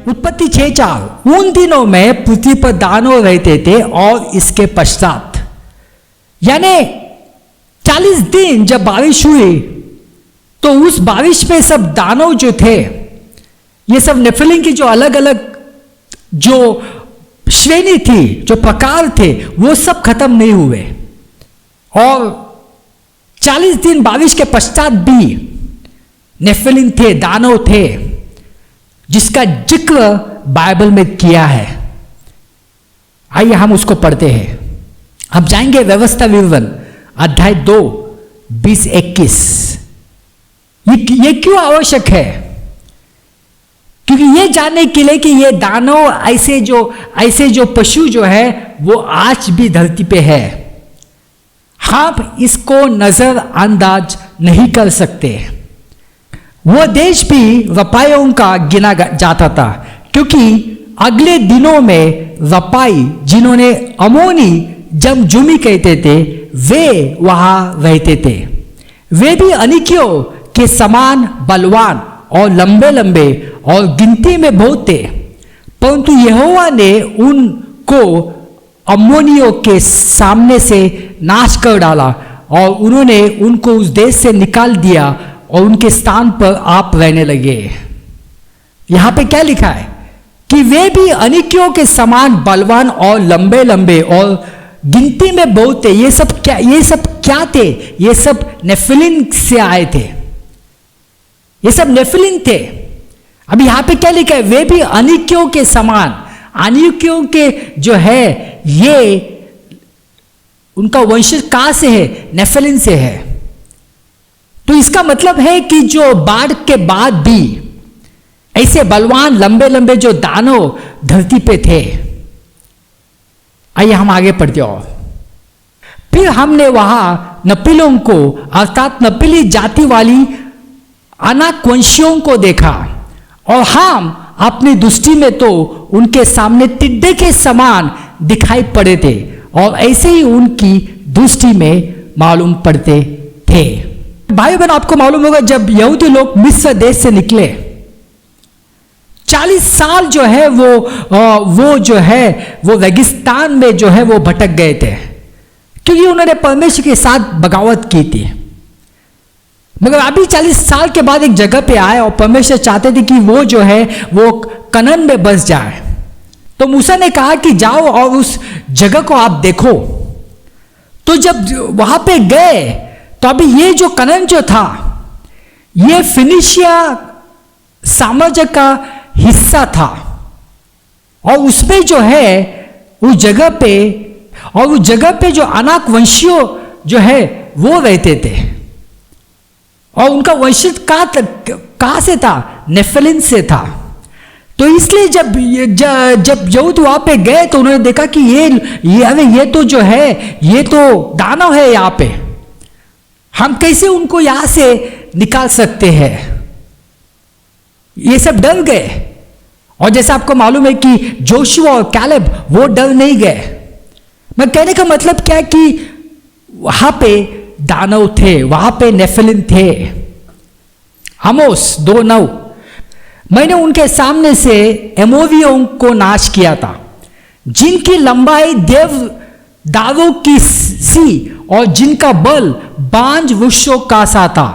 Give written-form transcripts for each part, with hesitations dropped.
उत्पत्ति 6:4, उन दिनों में पृथ्वी पर दानव रहते थे और इसके पश्चात, यानी 40 दिन जब बारिश हुई तो उस बारिश में सब दानव जो थे, ये सब नेफिलिम की जो अलग अलग जो श्रेणी थी, जो प्रकार थे, वो सब खत्म नहीं हुए। और 40 दिन बारिश के पश्चात भी नेफिलिम थे, दानव थे, जिसका जिक्र बाइबल में किया है। आइए हम उसको पढ़ते हैं। हम जाएंगे व्यवस्था विवरण अध्याय 2 20-21। ये क्यों आवश्यक है? क्योंकि ये जानने के लिए कि ये दानव ऐसे जो पशु जो है वो आज भी धरती पे है, हम इसको नजरअंदाज नहीं कर सकते। वो देश भी रपाइयों का गिना जाता था, क्योंकि अगले दिनों में रपाई, जिन्होंने अमोनी जमजुमी कहते थे, वे वहां रहते थे। वे भी अनिकियों के समान बलवान और लंबे लंबे और गिनती में बहुत थे, परंतु यहोवा ने उनको अम्मोनियों के सामने से नाश कर डाला और उन्होंने उनको उस देश से निकाल दिया और उनके स्थान पर आप रहने लगे। यहां पे क्या लिखा है कि वे भी अनिकियों के समान बलवान और लंबे लंबे और गिनती में बहुत थे। ये सब क्या थे? ये सब नेफिलिम से आए थे, ये सब नेफिलिम थे। अब यहां पे क्या लिखा है? वे भी अनिकियों के समान। अनिकियों के जो है ये उनका वंशज कहां से है? नेफिलिम से है। तो इसका मतलब है कि जो बाढ़ के बाद भी ऐसे बलवान लंबे लंबे जो दानव धरती पे थे। आइए हम आगे पढ़ते हो। फिर हमने वहां नपीलों को, अर्थात नपीली जाति वाली अनाकवंशियों को देखा, और हम अपनी दृष्टि में तो उनके सामने टिड्डे के समान दिखाई पड़े थे, और ऐसे ही उनकी दृष्टि में मालूम पड़ते थे। भाई बहन, आपको मालूम होगा जब यहूदी लोग मिस्र देश से निकले, 40 साल जो है वो जो है वो रेगिस्तान में जो है वो भटक गए थे, क्योंकि उन्होंने परमेश्वर के साथ बगावत की थी। मगर अभी 40 साल के बाद एक जगह पे आए और परमेश्वर चाहते थे कि वो जो है वो कनान में बस जाए। तो मूसा ने कहा कि जाओ और उस जगह को आप देखो। तो जब वहां पे गए तो अभी ये जो कनान जो था, ये फिनिशिया साम्राज्य का हिस्सा था, और उसमें जो है उस जगह पे जो अनाक वंशियों जो है वो रहते थे, और उनका वंशज कहां से था? नेफिलिम से था। तो इसलिए जब यहूद वहां पे गए तो उन्होंने देखा कि ये तो जो है ये तो दानव है, यहां पे हम कैसे उनको यहां से निकाल सकते हैं? ये सब डर गए। और जैसा आपको मालूम है कि जोशुआ और कैलेब वो डर नहीं गए। मैं कहने का मतलब क्या है कि वहां पे दानव थे, वहां पे नेफिलिम थे। आमोस 2:9, मैंने उनके सामने से एमोरियों को नाश किया था, जिनकी लंबाई देवदारों की सी और जिनका बल बांज वृक्षों का सा था।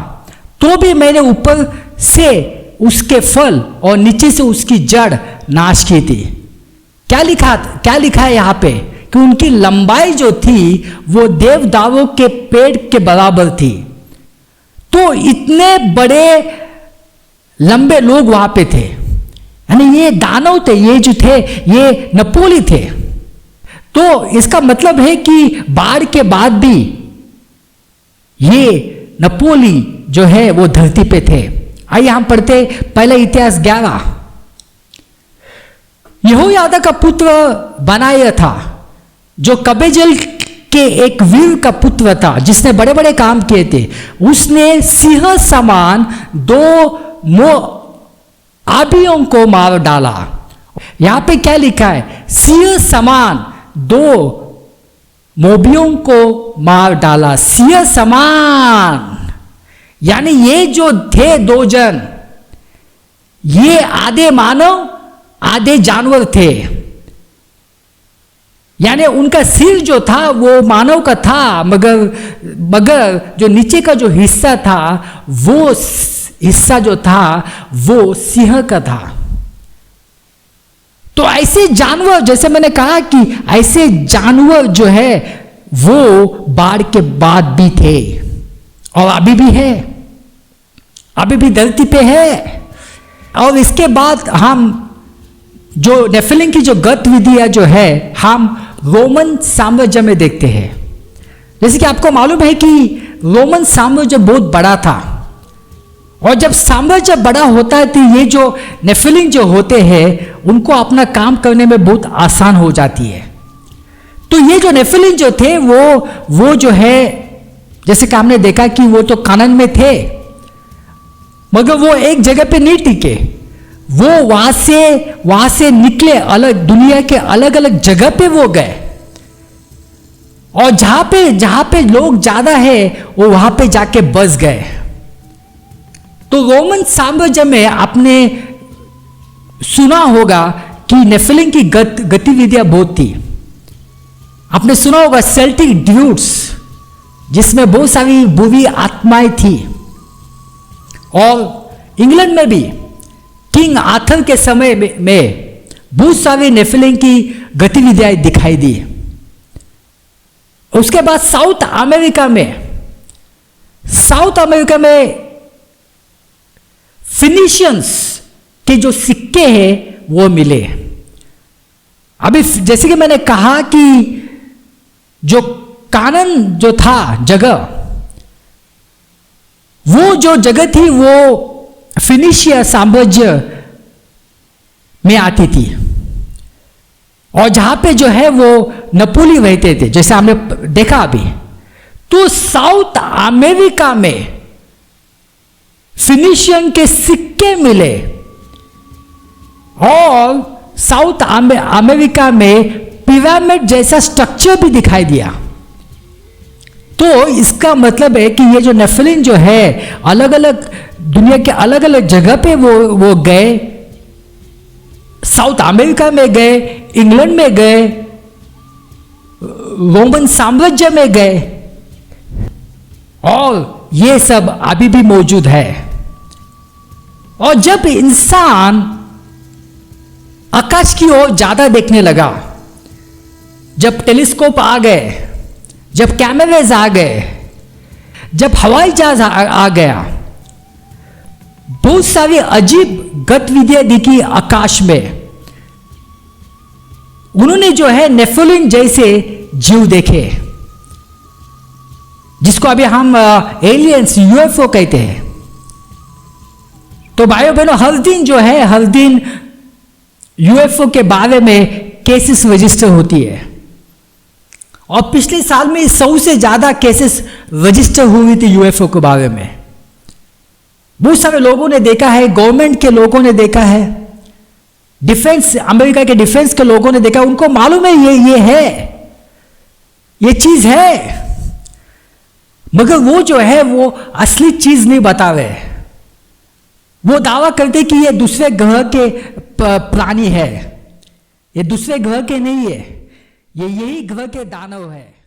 तो भी मैंने ऊपर से उसके फल और नीचे से उसकी जड़ नाश की थी। क्या लिखा है यहां पे? कि उनकी लंबाई जो थी वो देवदारों के पेड़ के बराबर थी। तो इतने बड़े लंबे लोग वहां पे थे, यानी ये दानव थे, ये जो थे ये नपोली थे। तो इसका मतलब है कि बाढ़ के बाद भी ये नपोली जो है वो धरती पे थे। आइए हम पढ़ते पहले इतिहास 11। यहोयादा का पुत्र बनाया था, जो कबेजल के एक वीर का पुत्र था, जिसने बड़े बड़े काम किए थे। उसने सिंह समान 2 मोआबियों को मार डाला। यहां पे क्या लिखा है? सिंह समान 2 मोबियों को मार डाला। सिंह समान, यानी ये जो थे 2 जन, ये आधे मानव आधे जानवर थे, यानी उनका सिर जो था वो मानव का था, मगर जो नीचे का जो हिस्सा था वो हिस्सा जो था वो सिंह का था। तो ऐसे जानवर, जैसे मैंने कहा कि ऐसे जानवर जो है वो बाढ़ के बाद भी थे और अभी भी है, अभी भी धरती पे है। और इसके बाद हम जो नेफिलिम की जो गतिविधियां जो है हम रोमन साम्राज्य में देखते हैं। जैसे कि आपको मालूम है कि रोमन साम्राज्य बहुत बड़ा था, और जब साम्राज्य बड़ा होता है तो ये जो नेफिलिम जो होते हैं उनको अपना काम करने में बहुत आसान हो जाती है। तो ये जो नेफिलिम जो थे वो जो है, जैसे कि हमने देखा कि वो तो कानान में थे, मगर वो एक जगह पे नहीं टिके, वो वहां से निकले, अलग दुनिया के अलग अलग जगह पे वो गए, और जहां पे लोग ज्यादा है वो वहां पे जाके बस गए। तो रोमन साम्राज्य में आपने सुना होगा कि नेफिलिम की गतिविधियां बहुत थी। आपने सुना होगा सेल्टिक ड्यूड्स, जिसमें बहुत सारी बुरी आत्माएं थी, और इंग्लैंड में भी किंग आर्थर के समय में बहुत सारे नेफिलिम की गतिविधियां दिखाई दी। उसके बाद साउथ अमेरिका में फिनिशियंस के जो सिक्के हैं वो मिले। अभी जैसे कि मैंने कहा कि जो कानान जो था जगह, वो जो जगह थी वो फिनिशिया साम्राज्य में आती थी, और जहां पे जो है वो नपोली रहते थे, जैसे हमने देखा अभी। तो साउथ अमेरिका में फिनिशियन के सिक्के मिले, और साउथ अमेरिका में पिरामिड जैसा स्ट्रक्चर भी दिखाई दिया। तो इसका मतलब है कि ये जो नेफिलिम जो है अलग अलग दुनिया के अलग अलग जगह पे वो गए, साउथ अमेरिका में गए, इंग्लैंड में गए, रोमन साम्राज्य में गए, और ये सब अभी भी मौजूद है। और जब इंसान आकाश की ओर ज्यादा देखने लगा, जब टेलीस्कोप आ गए, जब कैमरेज आ गए, जब हवाई जहाज आ गया, बहुत सारी अजीब गतिविधियां दिखी आकाश में। उन्होंने जो है नेफिलिम जैसे जीव देखे, जिसको अभी हम एलियंस यूएफओ कहते हैं। तो भाइयों बहनों, हर दिन यूएफओ के बारे में केसेस रजिस्टर होती है, और पिछले साल में 100 से ज्यादा केसेस रजिस्टर हुई थी यूएफओ के बारे में। बहुत सारे लोगों ने देखा है, गवर्नमेंट के लोगों ने देखा है, डिफेंस, अमेरिका के डिफेंस के लोगों ने देखा, उनको मालूम है ये है, ये चीज है, मगर वो जो है वो असली चीज नहीं बता रहे। वो दावा करते कि ये दूसरे ग्रह के प्राणी है, ये दूसरे ग्रह के नहीं है, ये यही ग्रह के दानव है।